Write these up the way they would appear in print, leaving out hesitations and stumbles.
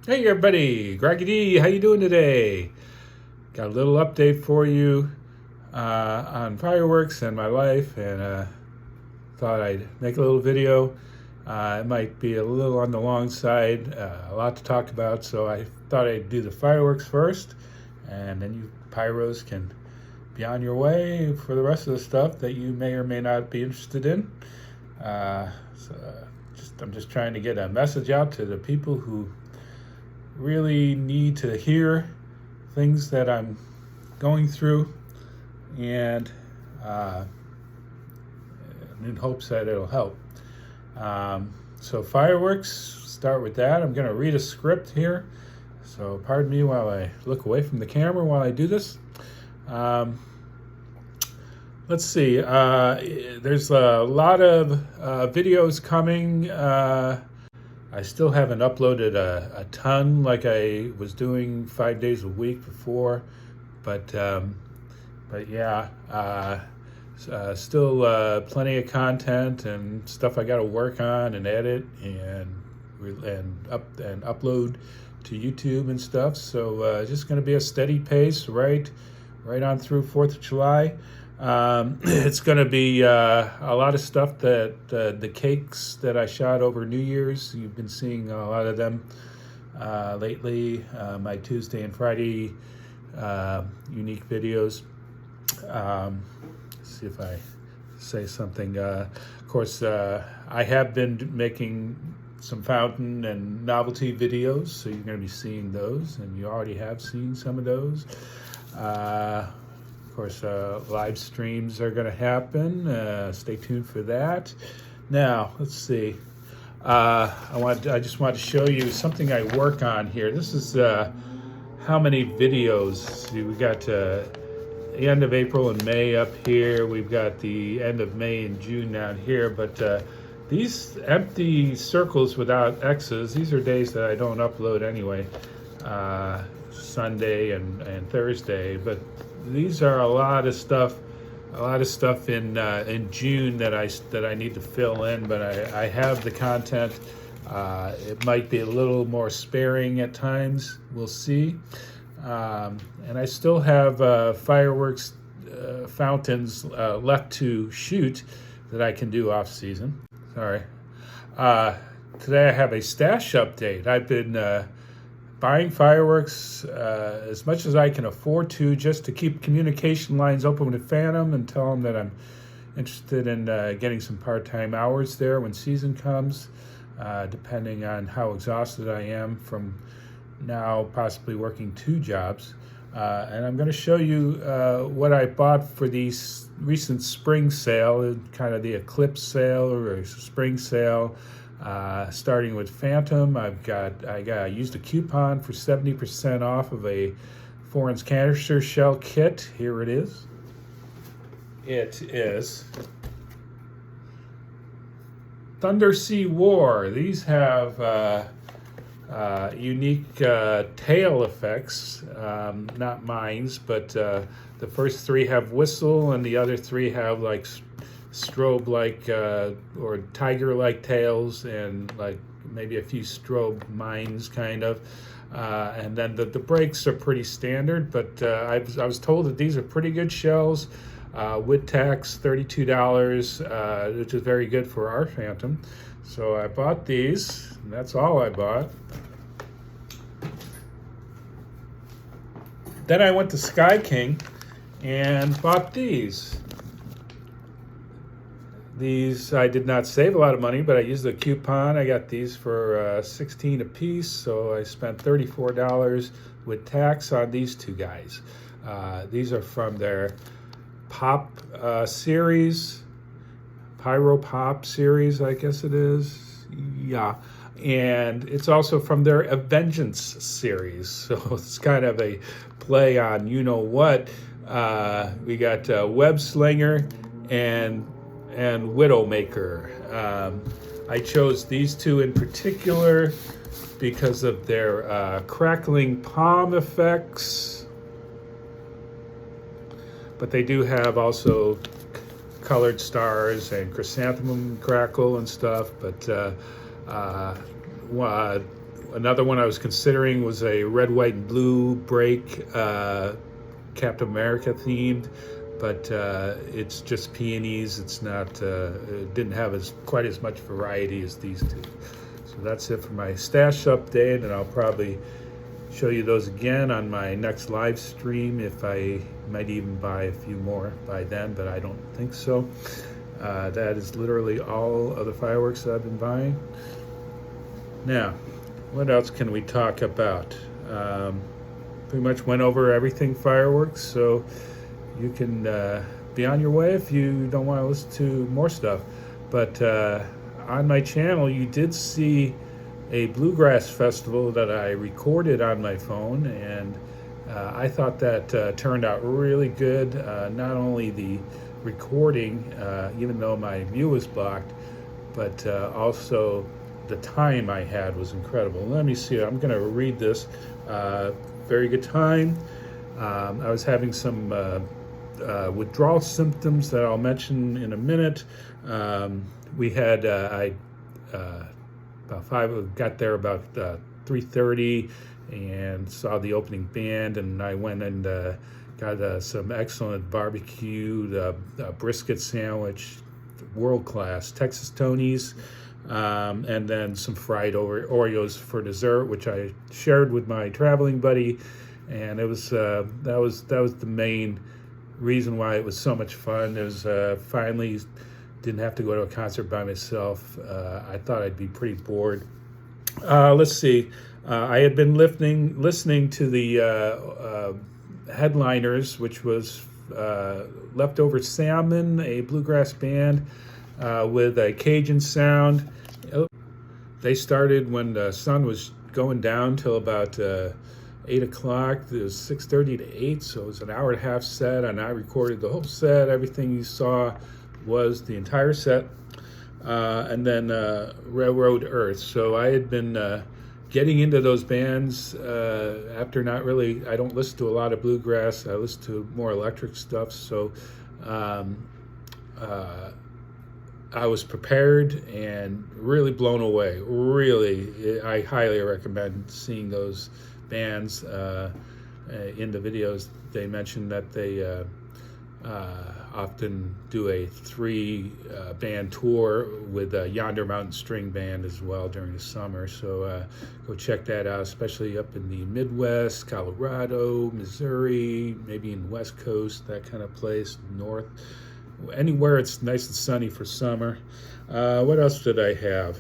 Hey everybody, Groggy D, how you doing today? Got a little update for you on fireworks and my life, and thought I'd make a little video. It might be a little on the long side, a lot to talk about, so I thought I'd do the fireworks first, and then you pyros can be on your way for the rest of the stuff that you may or may not be interested in. I'm just trying to get a message out to the people who really need to hear things that I'm going through, and in hopes that it'll help. So fireworks, start with that. I'm going to read a script here, so pardon me while I look away from the camera while I do this. Let's see. There's a lot of videos coming. I still haven't uploaded a ton like I was doing 5 days a week before, but yeah, still plenty of content and stuff I got to work on and edit and upload to YouTube and stuff. So just going to be a steady pace, right on through 4th of July. It's going to be a lot of stuff that the cakes that I shot over New Year's. You've been seeing a lot of them lately. My Tuesday and Friday unique videos. See if I say something. Of course, I have been making some fountain and novelty videos, so you're going to be seeing those, and you already have seen some of those. Of course, live streams are going to happen. Stay tuned for that. Now, let's see. I just wanted to show you something I work on here. This is how many videos. See, we got the end of April and May up here. We've got the end of May and June down here. But these empty circles without X's, these are days that I don't upload anyway. Sunday and Thursday, but these are a lot of stuff in June that I need to fill in, but I have the content. It might be a little more sparing at times. We'll see. And I still have fireworks fountains left to shoot that I can do off season. Sorry. Today I have a stash update. I've been buying fireworks as much as I can afford to, just to keep communication lines open with Phantom and tell them that I'm interested in getting some part-time hours there when season comes, depending on how exhausted I am from now possibly working 2 jobs. And I'm going to show you what I bought for the recent spring sale, kind of the eclipse sale or spring sale. Starting with Phantom, I used a coupon for 70% off of a 4-inch canister shell kit. Here it is. It is Thunder Sea War. These have unique tail effects, not mines, but the first 3 have whistle and the other 3 have like strobe-like or tiger-like tails, and like maybe a few strobe mines kind of, and then the brakes are pretty standard, but I was told that these are pretty good shells with tax, $32, which is very good for our Phantom. So I bought these, and that's all I bought. Then I went to Sky King and bought these. These, I did not save a lot of money, but I used a coupon. I got these for 16 a piece, so I spent $34 with tax on these 2 guys. These are from their Pop series, Pyro Pop series, I guess it is. Yeah. And it's also from their Avengeance series, so it's kind of a play on you-know-what. We got Web Slinger and Widowmaker. I chose these 2 in particular because of their crackling palm effects, but they do have also colored stars and chrysanthemum crackle and stuff. But Another one I was considering was a red, white, and blue break, Captain America themed, but it's just peonies. It's not. It didn't have quite as much variety as these two. So that's it for my stash update, and I'll probably show you those again on my next live stream. If I might even buy a few more by then, but I don't think so. That is literally all of the fireworks that I've been buying. Now, what else can we talk about? Pretty much went over everything fireworks, so you can be on your way if you don't want to listen to more stuff. But on my channel, you did see a bluegrass festival that I recorded on my phone, and I thought that turned out really good. Not only the recording, even though my view was blocked, but also the time I had was incredible. Let me see, I'm going to read this. Very good time. I was having some withdrawal symptoms that I'll mention in a minute. We had, about 5, got there about 3:30 and saw the opening band, and I went and got some excellent barbecued brisket sandwich, world class, Texas Tony's, and then some fried Oreos for dessert, which I shared with my traveling buddy, and it was that was the main reason why it was so much fun. It was finally didn't have to go to a concert by myself. I thought I'd be pretty bored. Let's see. I had been listening to the headliners, which was Leftover Salmon, a bluegrass band with a Cajun sound. They started when the sun was going down till about 8 o'clock. It was 6:30 to 8, so it was an hour and a half set, and I recorded the whole set. Everything you saw was the entire set. And then Railroad Earth. So I had been getting into those bands after not really, I don't listen to a lot of bluegrass. I listen to more electric stuff. So I was prepared and really blown away. Really, I highly recommend seeing those bands. In the videos, they mentioned that they often do a 3-band tour with Yonder Mountain String Band as well during the summer. So go check that out, especially up in the Midwest, Colorado, Missouri, maybe in the West Coast, that kind of place, north. Anywhere it's nice and sunny for summer. What else did I have?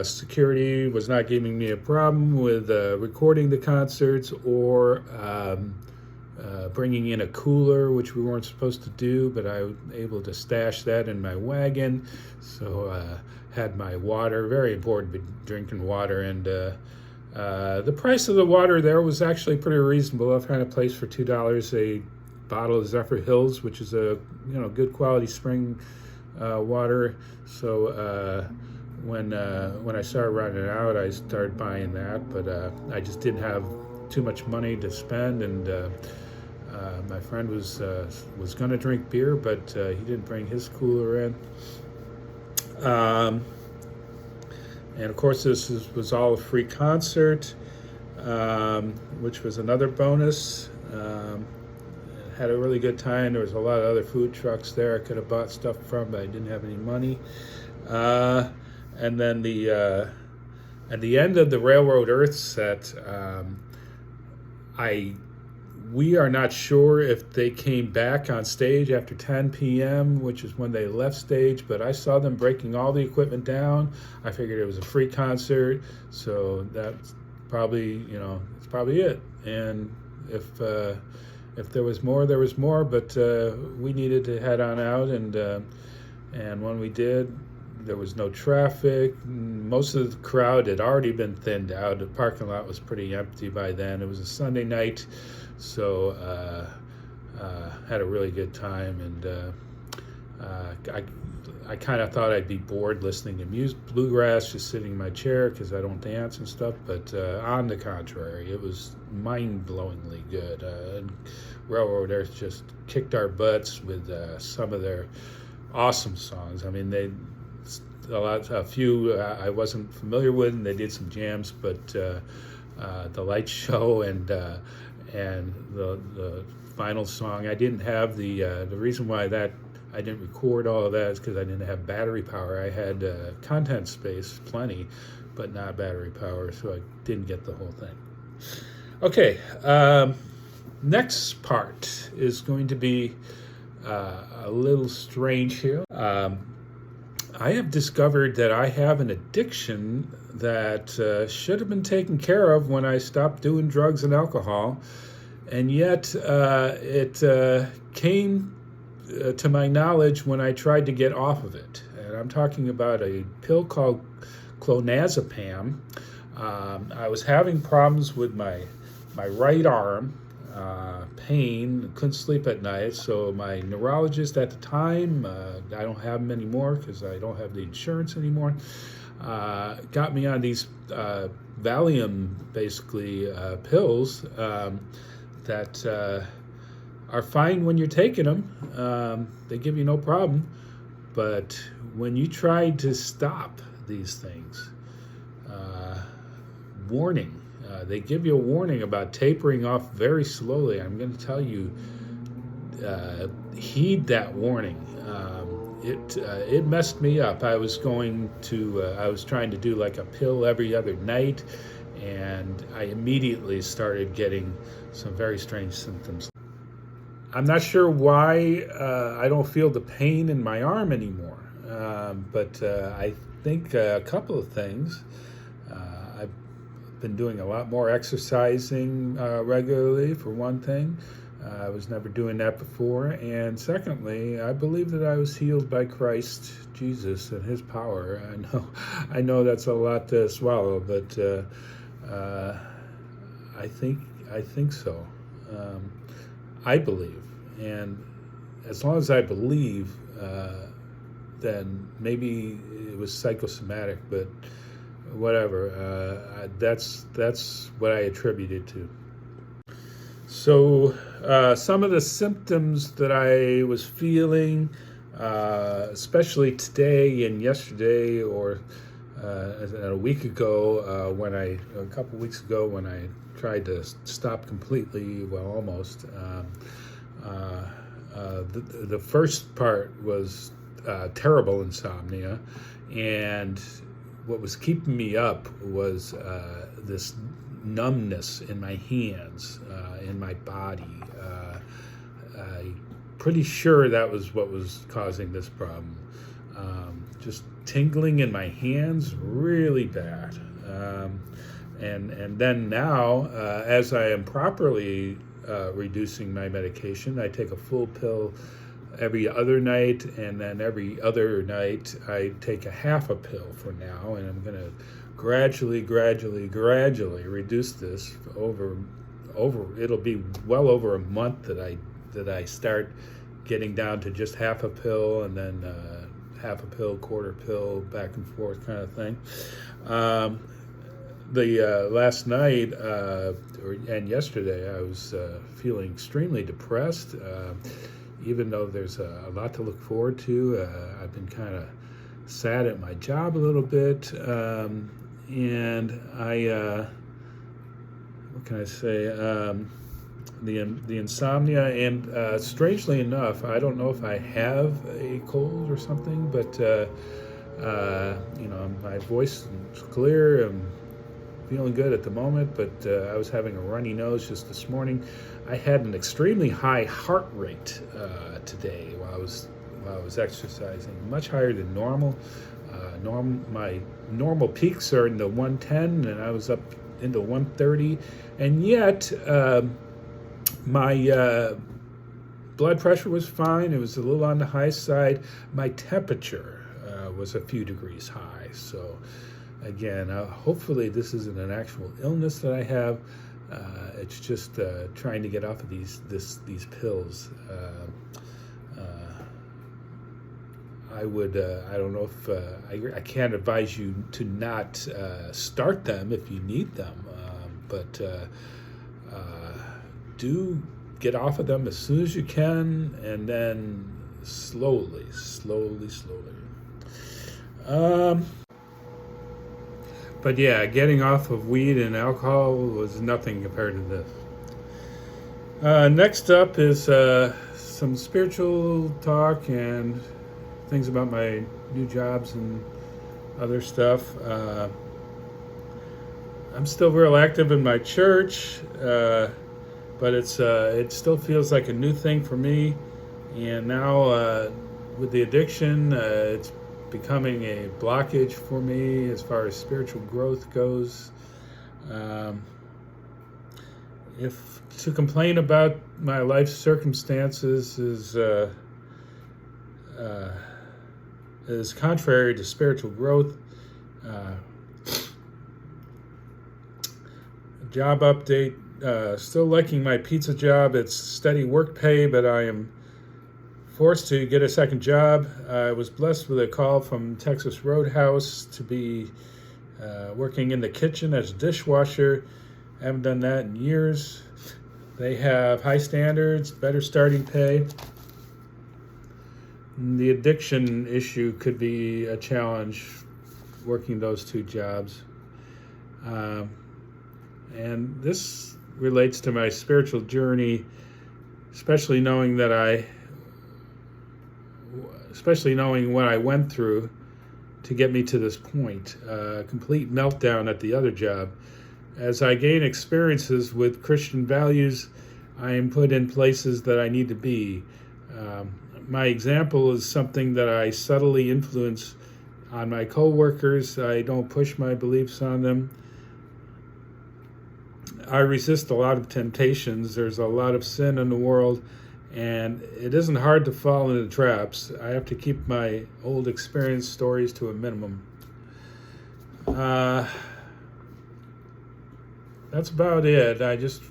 Security was not giving me a problem with recording the concerts or bringing in a cooler, which we weren't supposed to do, but I was able to stash that in my wagon. So had my water, very important, drinking water, and the price of the water there was actually pretty reasonable. I found a place for $2 a bottle of Zephyr Hills, which is a good quality spring water. So when I started running out, I started buying that, but I just didn't have too much money to spend, and my friend was going to drink beer, but he didn't bring his cooler in. And of course, this was all a free concert, which was another bonus. Had a really good time. There was a lot of other food trucks there I could have bought stuff from, but I didn't have any money. And then at the end of the Railroad Earth set, we are not sure if they came back on stage after 10 p.m., which is when they left stage, but I saw them breaking all the equipment down. I figured it was a free concert, so that's probably, it's probably it. And if there was more, there was more, but we needed to head on out, and when we did, there was no traffic. Most of the crowd had already been thinned out. The parking lot was pretty empty by then. It was a Sunday night, so had a really good time, and I kind of thought I'd be bored listening to bluegrass, just sitting in my chair because I don't dance and stuff, but on the contrary, it was mind-blowingly good. And Railroad Earth just kicked our butts with some of their awesome songs. I mean, a few I wasn't familiar with, and they did some jams. But the light show and the final song, I didn't have the reason why that I didn't record all of that is because I didn't have battery power. I had content space, plenty, but not battery power, so I didn't get the whole thing. Okay, next part is going to be a little strange here. I have discovered that I have an addiction that should have been taken care of when I stopped doing drugs and alcohol, and yet it came to my knowledge when I tried to get off of it. And I'm talking about a pill called clonazepam. I was having problems with my right arm, pain, couldn't sleep at night. So my neurologist at the time, I don't have him anymore because I don't have the insurance anymore, got me on these Valium, basically, pills that are fine when you're taking them. They give you no problem. But when you try to stop these things, warning, they give you a warning about tapering off very slowly. I'm going to tell you, heed that warning. It messed me up. I was trying to do like a pill every other night, and I immediately started getting some very strange symptoms. I'm not sure why I don't feel the pain in my arm anymore, but I think a couple of things. I've been doing a lot more exercising regularly, for one thing. I was never doing that before. And secondly, I believe that I was healed by Christ Jesus and his power. I know that's a lot to swallow, but I think so. I believe. And as long as I believe, then maybe it was psychosomatic, but whatever. That's what I attribute it to. So some of the symptoms that I was feeling, especially today and yesterday, or a week ago, a couple weeks ago when I tried to stop completely, well, almost. The first part was terrible insomnia, and what was keeping me up was this numbness in my hands, in my body. I'm pretty sure that was what was causing this problem. Just tingling in my hands, really bad. And then now, as I am properly reducing my medication, I take a full pill every other night, and then every other night I take a half a pill for now, and I'm going to gradually reduce this over. It'll be well over a month that I start getting down to just half a pill, and then half a pill, quarter pill, back and forth kind of thing. The last night and yesterday, I was feeling extremely depressed. Even though there's a lot to look forward to, I've been kind of sad at my job a little bit, and I, what can I say? The insomnia, and strangely enough, I don't know if I have a cold or something, but my voice is clear. I'm feeling good at the moment, but I was having a runny nose just this morning. I had an extremely high heart rate today while I was exercising, much higher than normal. My normal peaks are in the 110, and I was up into 130, and yet my blood pressure was fine. It was a little on the high side. My temperature was a few degrees high. So again, hopefully this isn't an actual illness that I have. It's just trying to get off of these pills. I don't know if I can't advise you to not start them if you need them, but do get off of them as soon as you can, and then slowly. Um, but yeah, getting off of weed and alcohol was nothing compared to this. Next up is some spiritual talk and things about my new jobs and other stuff. I'm still real active in my church, but it still feels like a new thing for me. And now with the addiction, it's becoming a blockage for me as far as spiritual growth goes. If to complain about my life circumstances is contrary to spiritual growth. Job update. Still liking my pizza job. It's steady work pay, but I am forced to get a second job. I was blessed with a call from Texas Roadhouse to be working in the kitchen as a dishwasher. I haven't done that in years. They have high standards, better starting pay. The addiction issue could be a challenge working those two jobs. And this relates to my spiritual journey, especially knowing what I went through to get me to this point. Complete meltdown at the other job. As I gain experiences with Christian values, I am put in places that I need to be. My example is something that I subtly influence on my coworkers. I don't push my beliefs on them. I resist a lot of temptations. There's a lot of sin in the world, and it isn't hard to fall into traps. I have to keep my old experience stories to a minimum. That's about it. I just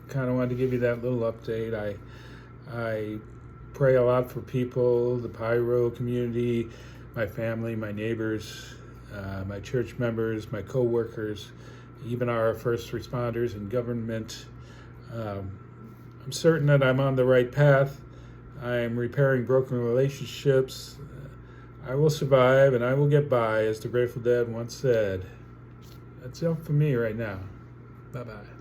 kind of wanted to give you that little update. I pray a lot for people, the Pyro community, my family, my neighbors, my church members, my co-workers, even our first responders and government. I'm certain that I'm on the right path. I am repairing broken relationships. I will survive and I will get by, as the Grateful Dead once said. That's it for me right now. Bye-bye.